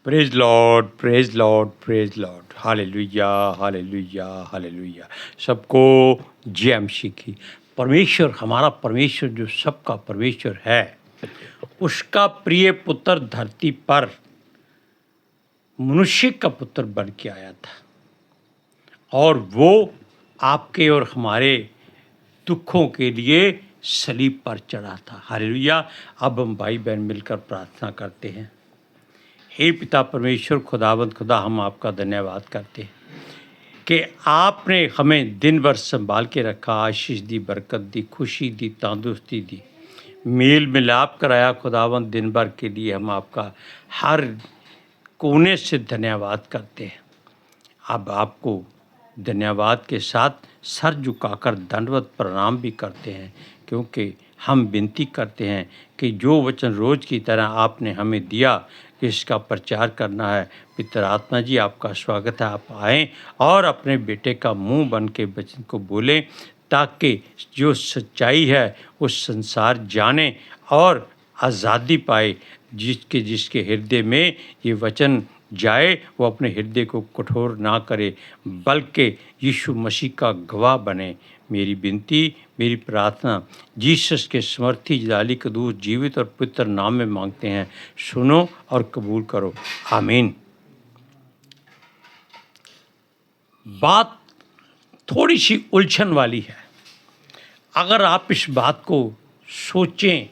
Praise Lord, praise Lord, praise Lord. Hallelujah, hallelujah, hallelujah. सबको जय मसीह की। परमेश्वर, हमारा परमेश्वर जो सबका परमेश्वर है, उसका प्रिय पुत्र धरती पर मनुष्य का पुत्र बन के आया था और वो आपके और हमारे दुखों के लिए सलीब पर चढ़ा था। हालेलुया। अब हम भाई बहन मिलकर प्रार्थना करते हैं। हे पिता परमेश्वर, खुदावंद खुदा, हम आपका धन्यवाद करते हैं कि आपने हमें दिन भर संभाल के रखा, आशीष दी, बरकत दी, खुशी दी, तंदुरुस्ती दी, मेल मिलाप कराया। खुदावंद दिन भर के लिए हम आपका हर कोने से धन्यवाद करते हैं। अब आपको धन्यवाद के साथ सर झुकाकर दंडवत प्रणाम भी करते हैं, क्योंकि हम विनती करते हैं कि जो वचन रोज़ की तरह आपने हमें दिया, इसका प्रचार करना है। पितर आत्मा जी, आपका स्वागत है। आप आएँ और अपने बेटे का मुंह बन के वचन को बोलें, ताकि जो सच्चाई है वो संसार जाने और आज़ादी पाए। जिसके हृदय में ये वचन जाए, वो अपने हृदय को कठोर ना करे, बल्कि यीशु मसीह का गवाह बने। मेरी विनती, मेरी प्रार्थना जीसस के समर्थी जाली कदूस जीवित और पवित्र नाम में मांगते हैं। सुनो और कबूल करो। आमीन। बात थोड़ी सी उलझन वाली है। अगर आप इस बात को सोचें,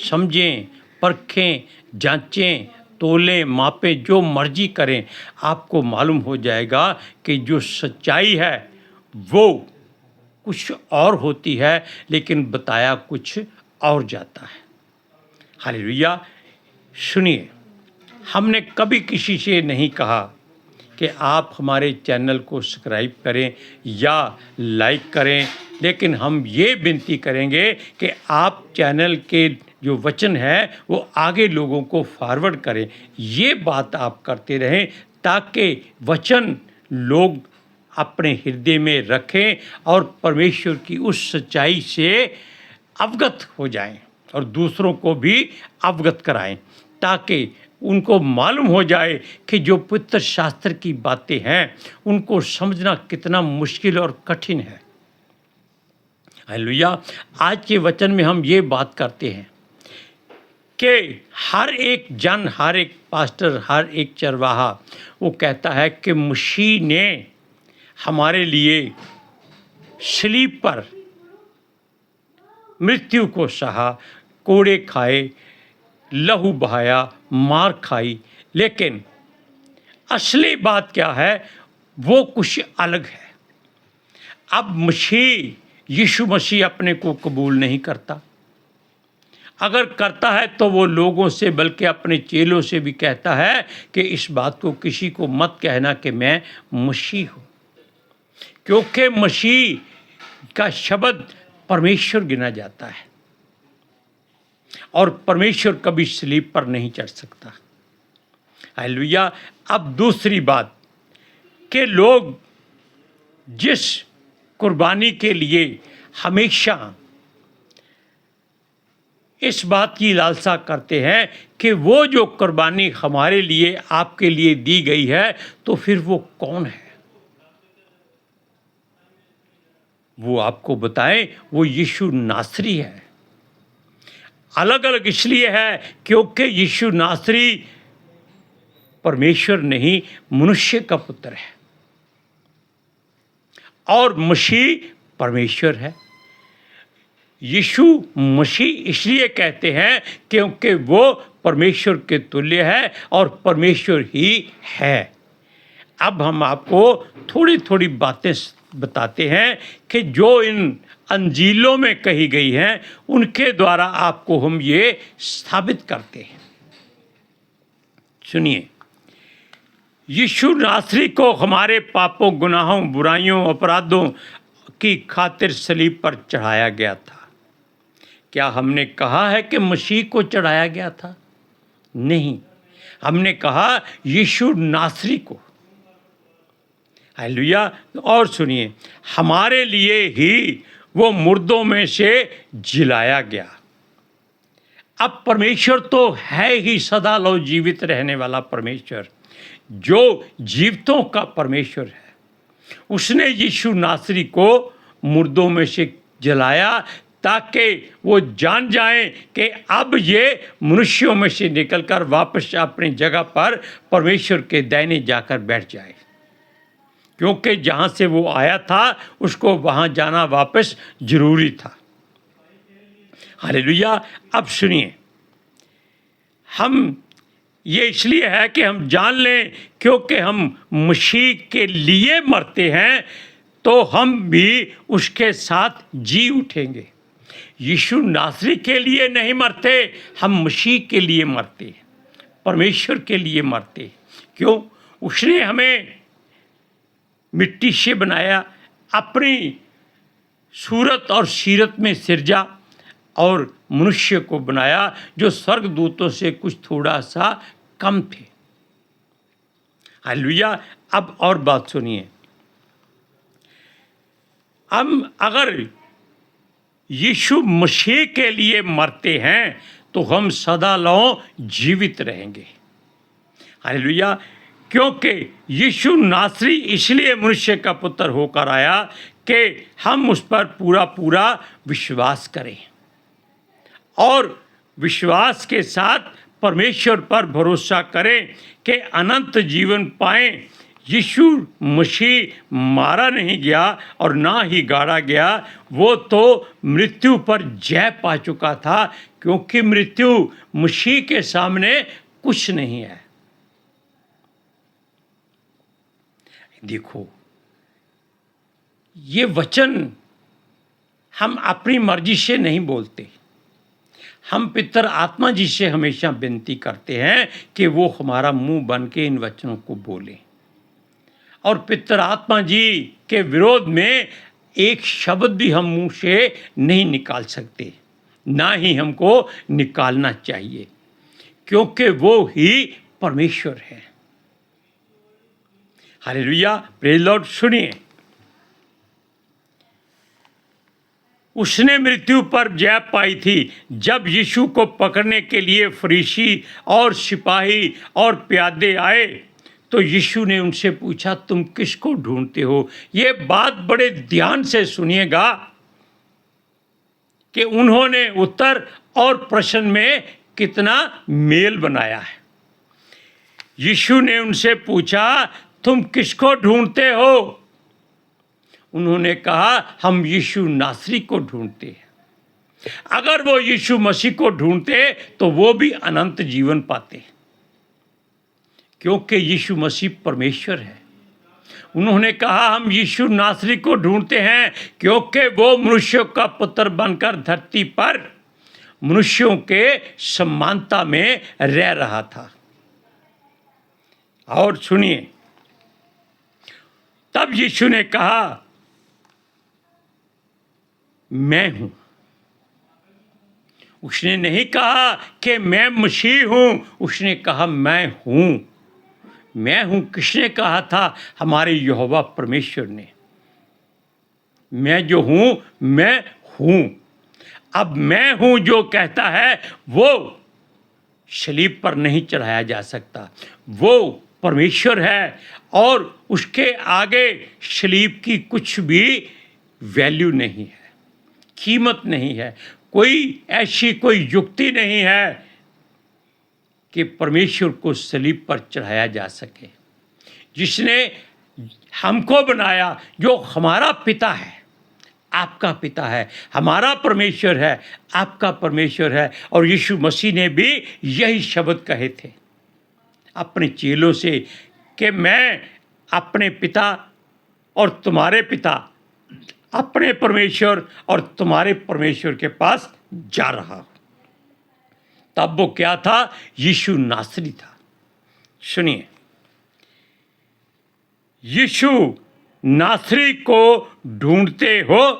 समझें, परखें, जांचें, तोलें, मापें, जो मर्जी करें, आपको मालूम हो जाएगा कि जो सच्चाई है वो कुछ और होती है, लेकिन बताया कुछ और जाता है। हालेलुया। सुनिए, हमने कभी किसी से नहीं कहा कि आप हमारे चैनल को सब्सक्राइब करें या लाइक करें, लेकिन हम ये विनती करेंगे कि आप चैनल के जो वचन है वो आगे लोगों को फॉरवर्ड करें। ये बात आप करते रहें, ताकि वचन लोग अपने हृदय में रखें और परमेश्वर की उस सच्चाई से अवगत हो जाएं और दूसरों को भी अवगत कराएं, ताकि उनको मालूम हो जाए कि जो पवित्र शास्त्र की बातें हैं उनको समझना कितना मुश्किल और कठिन है। हालेलुया। आज के वचन में हम ये बात करते हैं कि हर एक जन, हर एक पास्टर, हर एक चरवाहा वो कहता है कि मसीह ने हमारे लिए सलीब पर मृत्यु को सहा, कोड़े खाए, लहू बहाया, मार खाई। लेकिन असली बात क्या है, वो कुछ अलग है। अब मसीह, यीशु मसीह अपने को कबूल नहीं करता। अगर करता है तो वो लोगों से, बल्कि अपने चेलों से भी कहता है कि इस बात को किसी को मत कहना कि मैं मसीह हूँ, क्योंकि मसीह का शब्द परमेश्वर गिना जाता है और परमेश्वर कभी सलीब पर नहीं चढ़ सकता। हालेलुया। अब दूसरी बात कि लोग जिस कुर्बानी के लिए हमेशा इस बात की लालसा करते हैं कि वो जो कुर्बानी हमारे लिए, आपके लिए दी गई है, तो फिर वो कौन है? वो आपको बताएं, वो यीशु नासरी है। अलग अलग इसलिए है क्योंकि यीशु नासरी परमेश्वर नहीं, मनुष्य का पुत्र है, और मसीह परमेश्वर है। यीशु मसीह इसलिए कहते हैं क्योंकि वो परमेश्वर के तुल्य है और परमेश्वर ही है। अब हम आपको थोड़ी थोड़ी बातें बताते हैं कि जो इन अंजीलों में कही गई हैं, उनके द्वारा आपको हम ये साबित करते हैं। सुनिए, यीशु नासरी को हमारे पापों, गुनाहों, बुराइयों, अपराधों की खातिर सलीब पर चढ़ाया गया था। क्या हमने कहा है कि मसीह को चढ़ाया गया था? नहीं, हमने कहा यीशु नासरी को। हालेलुया। और सुनिए, हमारे लिए ही वो मुर्दों में से जिलाया गया। अब परमेश्वर तो है ही सदा लो जीवित रहने वाला परमेश्वर, जो जीवितों का परमेश्वर है। उसने यीशु नासरी को मुर्दों में से जलाया ताकि वो जान जाएं कि अब ये मनुष्यों में से निकलकर वापस अपनी जगह पर परमेश्वर के दाहिने जाकर बैठ जाए, क्योंकि जहाँ से वो आया था उसको वहाँ जाना वापस जरूरी था। हालेलुया। अब सुनिए, हम ये इसलिए है कि हम जान लें, क्योंकि हम मसीह के लिए मरते हैं तो हम भी उसके साथ जी उठेंगे। यीशु नासरी के लिए नहीं मरते, हम मसीह के लिए मरते हैं, परमेश्वर के लिए मरते हैं। क्यों? उसने हमें मिट्टी से बनाया, अपनी सूरत और सीरत में सिरजा और मनुष्य को बनाया जो स्वर्गदूतों से कुछ थोड़ा सा कम थे। हालेलुया। अब और बात सुनिए, हम अगर यीशु मसीह के लिए मरते हैं तो हम सदा लो जीवित रहेंगे। हालेलुया। क्योंकि यीशु नासरी इसलिए मनुष्य का पुत्र होकर आया कि हम उस पर पूरा पूरा विश्वास करें और विश्वास के साथ परमेश्वर पर भरोसा करें कि अनंत जीवन पाएं। यीशु मसीह मारा नहीं गया और ना ही गाड़ा गया, वो तो मृत्यु पर जय पा चुका था, क्योंकि मृत्यु मसीह के सामने कुछ नहीं है। देखो, ये वचन हम अपनी मर्जी से नहीं बोलते, हम पितर आत्मा जी से हमेशा विनती करते हैं कि वो हमारा मुंह बन के इन वचनों को बोले, और पितर आत्मा जी के विरोध में एक शब्द भी हम मुंह से नहीं निकाल सकते, ना ही हमको निकालना चाहिए, क्योंकि वो ही परमेश्वर है। Hallelujah, praise Lord. सुनिए, उसने मृत्यु पर जय पाई थी। जब यीशु को पकड़ने के लिए फरीसी और सिपाही और प्यादे आए तो यीशु ने उनसे पूछा, तुम किसको ढूंढते हो? ये बात बड़े ध्यान से सुनिएगा कि उन्होंने उत्तर और प्रश्न में कितना मेल बनाया है। यीशु ने उनसे पूछा, तुम किसको ढूंढते हो? उन्होंने कहा, हम यीशु नासरी को ढूंढते हैं। अगर वो यीशु मसीह को ढूंढते तो वो भी अनंत जीवन पाते, क्योंकि यीशु मसीह परमेश्वर है। उन्होंने कहा, हम यीशु नासरी को ढूंढते हैं क्योंकि वो मनुष्यों का पुत्र बनकर धरती पर मनुष्यों के समानता में रह रहा था। और सुनिए, तब यीशु ने कहा, मैं हूं। उसने नहीं कहा कि मैं मसीह हूं, उसने कहा मैं हूं। मैं हूं किसने कहा था? हमारे यहोवा परमेश्वर ने। मैं जो हूं, मैं हूं। अब मैं हूं जो कहता है वो सलीब पर नहीं चढ़ाया जा सकता, वो परमेश्वर है और उसके आगे सलीब की कुछ भी वैल्यू नहीं है, कीमत नहीं है। कोई ऐसी कोई युक्ति नहीं है कि परमेश्वर को सलीब पर चढ़ाया जा सके। जिसने हमको बनाया, जो हमारा पिता है, आपका पिता है, हमारा परमेश्वर है, आपका परमेश्वर है। और यीशु मसीह ने भी यही शब्द कहे थे अपने चेलों से कि मैं अपने पिता और तुम्हारे पिता, अपने परमेश्वर और तुम्हारे परमेश्वर के पास जा रहा हूं। तब वो क्या था? यीशु नासरी था। सुनिए, यीशु नासरी को ढूंढते हो,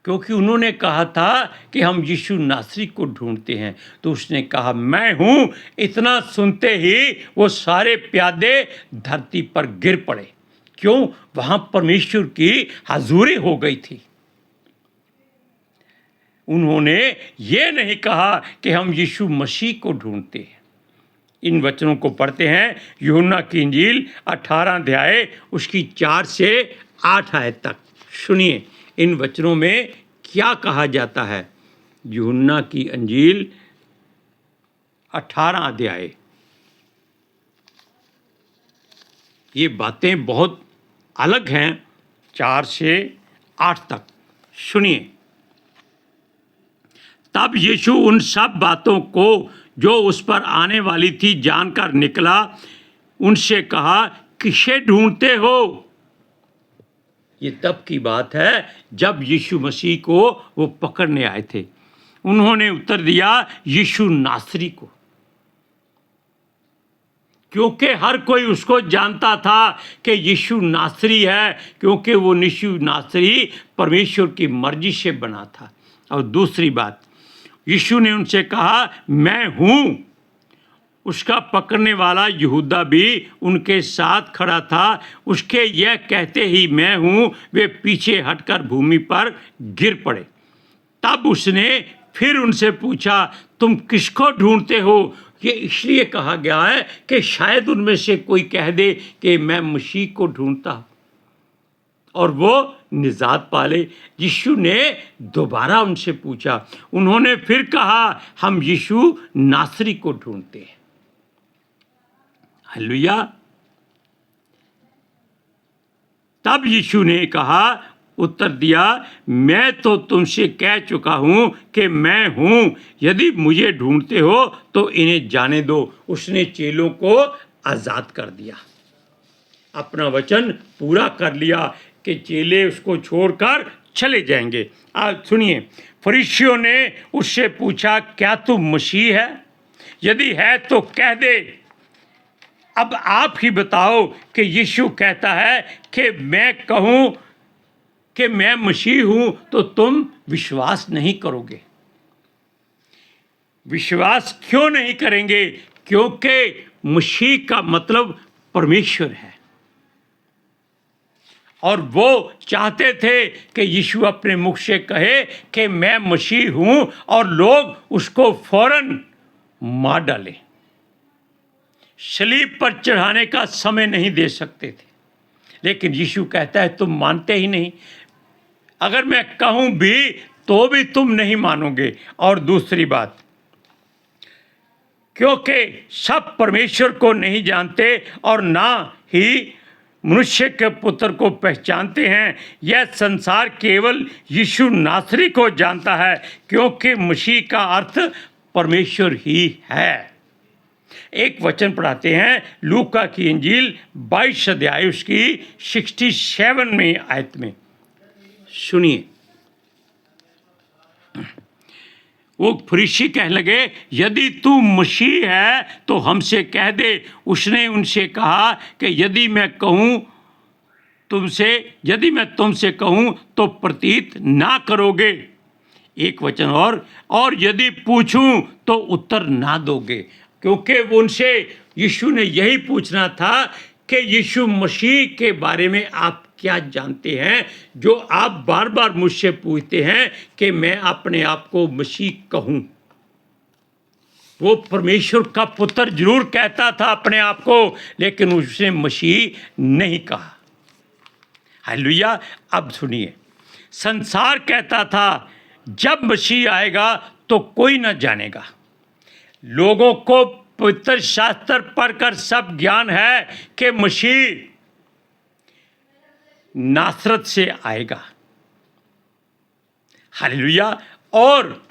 क्योंकि उन्होंने कहा था कि हम यीशु नासरी को ढूंढते हैं, तो उसने कहा मैं हूं। इतना सुनते ही वो सारे प्यादे धरती पर गिर पड़े। क्यों? वहां परमेश्वर की हाज़ुरी हो गई थी। उन्होंने ये नहीं कहा कि हम यीशु मसीह को ढूंढते हैं। इन वचनों को पढ़ते हैं यूहन्ना की इंजील 18 अध्याय उसकी 4 से 8 आयत तक। सुनिए इन वचनों में क्या कहा जाता है। यूहन्ना की इंजील 18 अध्याय, ये बातें बहुत अलग हैं 4 से 8 तक। सुनिए, तब यीशु उन सब बातों को जो उस पर आने वाली थी जानकर निकला, उनसे कहा, किसे ढूंढते हो? ये तब की बात है जब यीशु मसीह को वो पकड़ने आए थे। उन्होंने उत्तर दिया, यीशु नासरी को, क्योंकि हर कोई उसको जानता था कि यीशु नासरी है, क्योंकि वो यीशु नासरी परमेश्वर की मर्जी से बना था। और दूसरी बात, यीशु ने उनसे कहा, मैं हूँ। उसका पकड़ने वाला यहूदा भी उनके साथ खड़ा था। उसके यह कहते ही मैं हूँ, वे पीछे हटकर भूमि पर गिर पड़े। तब उसने फिर उनसे पूछा, तुम किसको ढूंढते हो? ये इसलिए कहा गया है कि शायद उनमें से कोई कह दे कि मैं मसीह को ढूंढता और वो निजात पाले। यीशु ने दोबारा उनसे पूछा। उन्होंने फिर कहा, हम यीशु नासरी को ढूंढते हैं। हालेलुया। तब यीशु ने कहा, उत्तर दिया, मैं तो तुमसे कह चुका हूं कि मैं हूं। यदि मुझे ढूंढते हो तो इन्हें जाने दो। उसने चेलों को आजाद कर दिया, अपना वचन पूरा कर लिया कि चेले उसको छोड़कर चले जाएंगे। आज सुनिए, फरीसियों ने उससे पूछा, क्या तू मसीह है? यदि है तो कह दे। अब आप ही बताओ कि यीशु कहता है कि मैं कहूं कि मैं मसीह हूं तो तुम विश्वास नहीं करोगे। विश्वास क्यों नहीं करेंगे? क्योंकि मसीह का मतलब परमेश्वर है और वो चाहते थे कि यीशु अपने मुख से कहे कि मैं मसीह हूं और लोग उसको फौरन मार डालें। सलीब पर चढ़ाने का समय नहीं दे सकते थे, लेकिन यीशु कहता है तुम मानते ही नहीं। अगर मैं कहूं भी तो भी तुम नहीं मानोगे। और दूसरी बात, क्योंकि सब परमेश्वर को नहीं जानते और ना ही मनुष्य के पुत्र को पहचानते हैं। यह संसार केवल यीशु नासरी को जानता है, क्योंकि मसीह का अर्थ परमेश्वर ही है। एक वचन पढ़ाते हैं लूका की इंजील 22 अध्याय उसकी 67 में आयत में। सुनिए, वो फरीसी कहने लगे, यदि तू मसीह है तो हमसे कह दे। उसने उनसे कहा कि यदि मैं तुमसे कहूं तो प्रतीत ना करोगे। एक वचन और यदि पूछूं तो उत्तर ना दोगे। क्योंकि वो उनसे यीशु ने यही पूछना था कि यीशु मसीह के बारे में आप क्या जानते हैं, जो आप बार बार मुझसे पूछते हैं कि मैं अपने आप को मसीह कहूं। वो परमेश्वर का पुत्र जरूर कहता था अपने आप को, लेकिन उसने मसीह नहीं कहा। हालेलुया। अब सुनिए, संसार कहता था जब मसीह आएगा तो कोई न जानेगा। लोगों को पवित्र शास्त्र पढ़कर सब ज्ञान है कि मसीह नासरत से आएगा। हालेलुया। और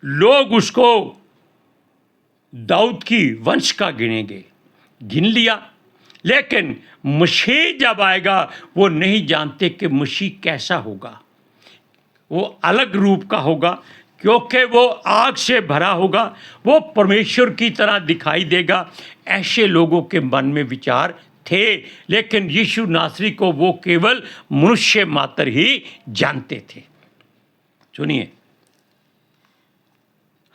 लोग उसको दाऊद की वंश का गिनेंगे, गिन लिया। लेकिन मसीह जब आएगा वो नहीं जानते कि मसीह कैसा होगा। वो अलग रूप का होगा, क्योंकि वो आग से भरा होगा। वो परमेश्वर की तरह दिखाई देगा। ऐसे लोगों के मन में विचार थे, लेकिन यीशु नासरी को वो केवल मनुष्य मात्र ही जानते थे। सुनिए,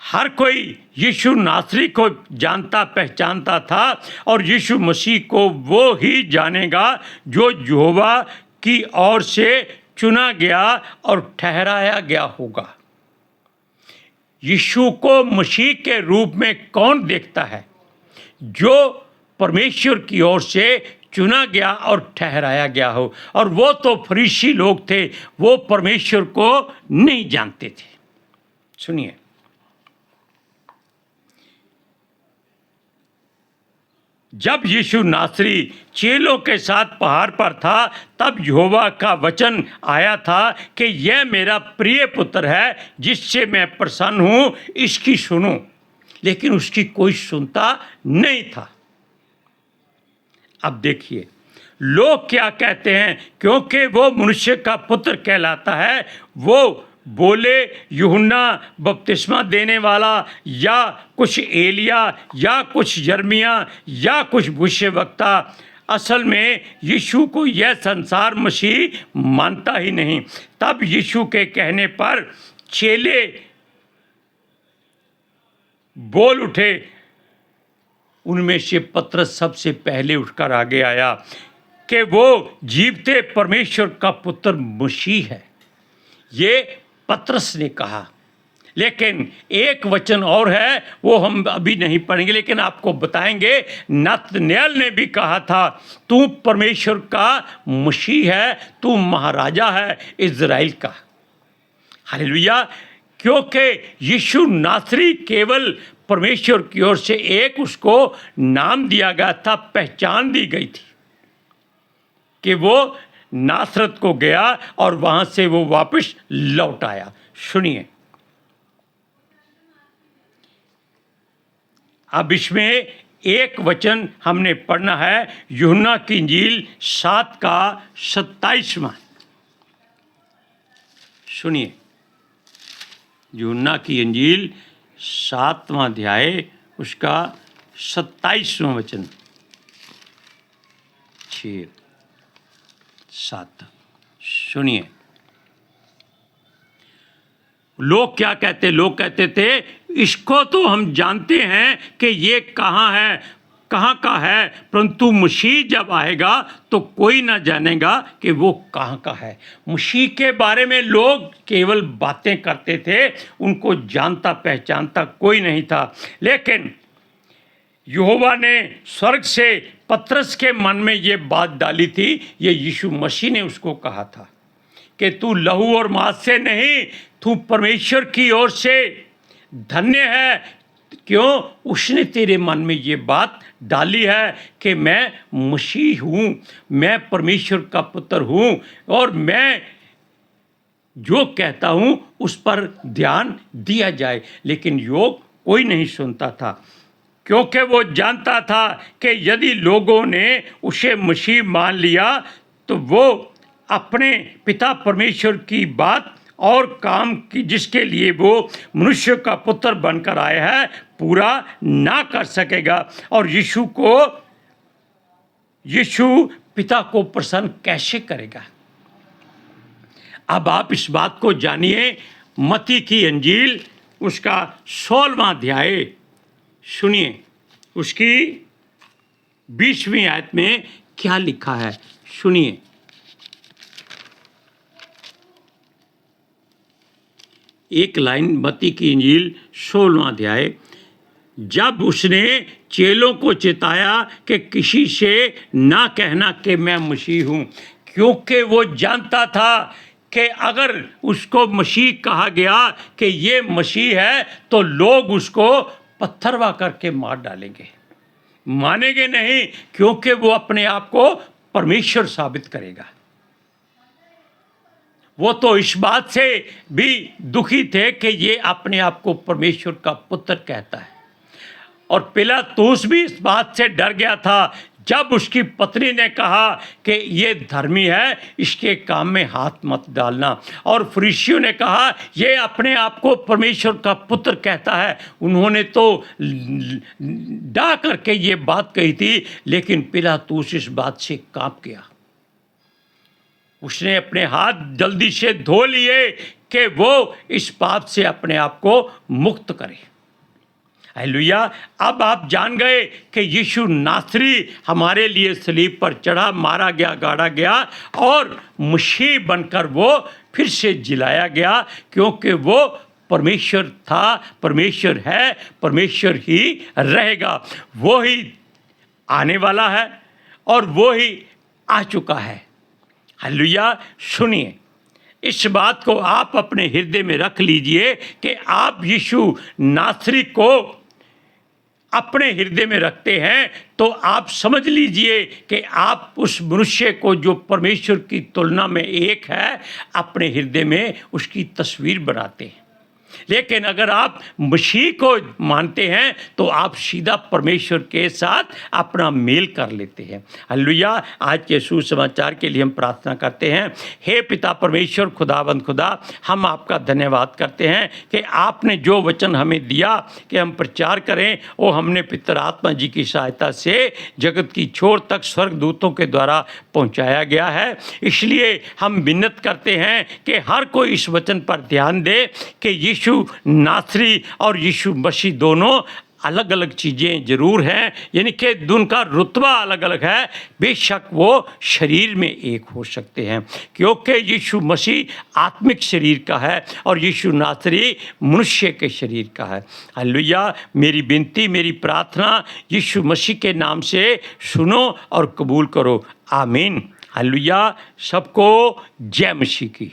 हर कोई यीशु नासरी को जानता पहचानता था और यीशु मसीह को वो ही जानेगा जो यहोवा की ओर से चुना गया और ठहराया गया होगा। यीशु को मसीह के रूप में कौन देखता है? जो परमेश्वर की ओर से चुना गया और ठहराया गया हो। और वो तो फरीसी लोग थे, वो परमेश्वर को नहीं जानते थे। सुनिए, जब यीशु नासरी चेलों के साथ पहाड़ पर था, तब यहोवा का वचन आया था कि यह मेरा प्रिय पुत्र है, जिससे मैं प्रसन्न हूँ, इसकी सुनो। लेकिन उसकी कोई सुनता नहीं था। अब देखिए लोग क्या कहते हैं, क्योंकि वो मनुष्य का पुत्र कहलाता है। वो बोले यूहन्ना बपतिस्मा देने वाला, या कुछ एलिया, या कुछ यर्मिया, या कुछ भविष्यवक्ता। असल में यीशु को यह संसार मसीह मानता ही नहीं। तब यीशु के कहने पर चेले बोल उठे। उनमें से पतरस सबसे पहले उठकर आगे आया कि वो जीवते परमेश्वर का पुत्र मसीह है। ये पतरस ने कहा। लेकिन एक वचन और है, वो हम अभी नहीं पढ़ेंगे, लेकिन आपको बताएंगे। नतनएल ने भी कहा था, तू परमेश्वर का मसीह है, तू महाराजा है इज़राइल का। हालेलुया। क्योंकि यीशु नासरी केवल परमेश्वर की ओर से एक उसको नाम दिया गया था, पहचान दी गई थी कि वो नासरत को गया और वहां से वो वापस लौट आया। सुनिए, अब इसमें एक वचन हमने पढ़ना है, यूहन्ना की इंजील 7 का 27वां। सुनिए, यूहन्ना की इंजील 7वां अध्याय उसका 27वां वचन, 6-7। सुनिए, लोग क्या कहते? लोग कहते थे, इसको तो हम जानते हैं कि ये कहाँ है, कहाँ का है, परंतु मसीह जब आएगा तो कोई ना जानेगा कि वो कहाँ का है। मसीह के बारे में लोग केवल बातें करते थे, उनको जानता पहचानता कोई नहीं था। लेकिन यहोवा ने स्वर्ग से पतरस के मन में ये बात डाली थी, ये यीशु मसीह ने उसको कहा था कि तू लहू और मांस से नहीं, तू परमेश्वर की ओर से धन्य है। क्यों? उसने तेरे मन में ये बात डाली है कि मैं मसीह हूँ, मैं परमेश्वर का पुत्र हूँ, और मैं जो कहता हूँ उस पर ध्यान दिया जाए। लेकिन योग कोई नहीं सुनता था, क्योंकि वो जानता था कि यदि लोगों ने उसे मसीह मान लिया तो वो अपने पिता परमेश्वर की बात और काम की, जिसके लिए वो मनुष्य का पुत्र बनकर आया है, पूरा ना कर सकेगा। और यीशु पिता को प्रसन्न कैसे करेगा? अब आप इस बात को जानिए। मत्ती की इंजील उसका 16वां अध्याय सुनिए, उसकी 20वीं आयत में क्या लिखा है, सुनिए। एक लाइन, मत्ती की इंजील 16वां अध्याय। जब उसने चेलों को चिताया कि किसी से ना कहना कि मैं मसीह हूँ, क्योंकि वो जानता था कि अगर उसको मसीह कहा गया कि ये मसीह है तो लोग उसको पत्थरवा करके मार डालेंगे, मानेंगे नहीं, क्योंकि वो अपने आप को परमेश्वर साबित करेगा। वो तो इस बात से भी दुखी थे कि ये अपने आप को परमेश्वर का पुत्र कहता है। और पिलातूस भी इस बात से डर गया था जब उसकी पत्नी ने कहा कि ये धर्मी है, इसके काम में हाथ मत डालना। और फरीसियों ने कहा ये अपने आप को परमेश्वर का पुत्र कहता है। उन्होंने तो डा करके ये बात कही थी, लेकिन पिलातूस इस बात से कांप गया। उसने अपने हाथ जल्दी से धो लिए कि वो इस पाप से अपने आप को मुक्त करे। हालेलुया। अब आप जान गए कि यीशु नासरी हमारे लिए सलीब पर चढ़ा, मारा गया, गाड़ा गया और मसीह बनकर वो फिर से जिलाया गया, क्योंकि वो परमेश्वर था, परमेश्वर है, परमेश्वर ही रहेगा। वो ही आने वाला है और वो ही आ चुका है। हालेलुया। सुनिए, इस बात को आप अपने हृदय में रख लीजिए कि आप यीशु नासरी को अपने हृदय में रखते हैं तो आप समझ लीजिए कि आप उस मनुष्य को जो परमेश्वर की तुलना में एक है, अपने हृदय में उसकी तस्वीर बनाते हैं। लेकिन अगर आप मसीह को मानते हैं तो आप सीधा परमेश्वर के साथ अपना मेल कर लेते हैं। हालेलुया। आज के सुसमाचार के लिए हम प्रार्थना करते हैं। हे पिता परमेश्वर, खुदावंद खुदा, हम आपका धन्यवाद करते हैं कि आपने जो वचन हमें दिया कि हम प्रचार करें, वो हमने पितर आत्मा जी की सहायता से जगत की छोर तक स्वर्गदूतों के द्वारा पहुंचाया गया है। इसलिए हम विनत करते हैं कि हर कोई इस वचन पर ध्यान दे कि यीशु नासरी और यीशु मसीह दोनों अलग अलग चीज़ें ज़रूर हैं, यानी कि उनका रुतबा अलग अलग है। बेशक वो शरीर में एक हो सकते हैं, क्योंकि यीशु मसीह आत्मिक शरीर का है और यीशु नासरी मनुष्य के शरीर का है। हालेलुया। मेरी विनती, मेरी प्रार्थना यीशु मसीह के नाम से सुनो और कबूल करो। आमीन। हालेलुया। सबको जय मसीह की।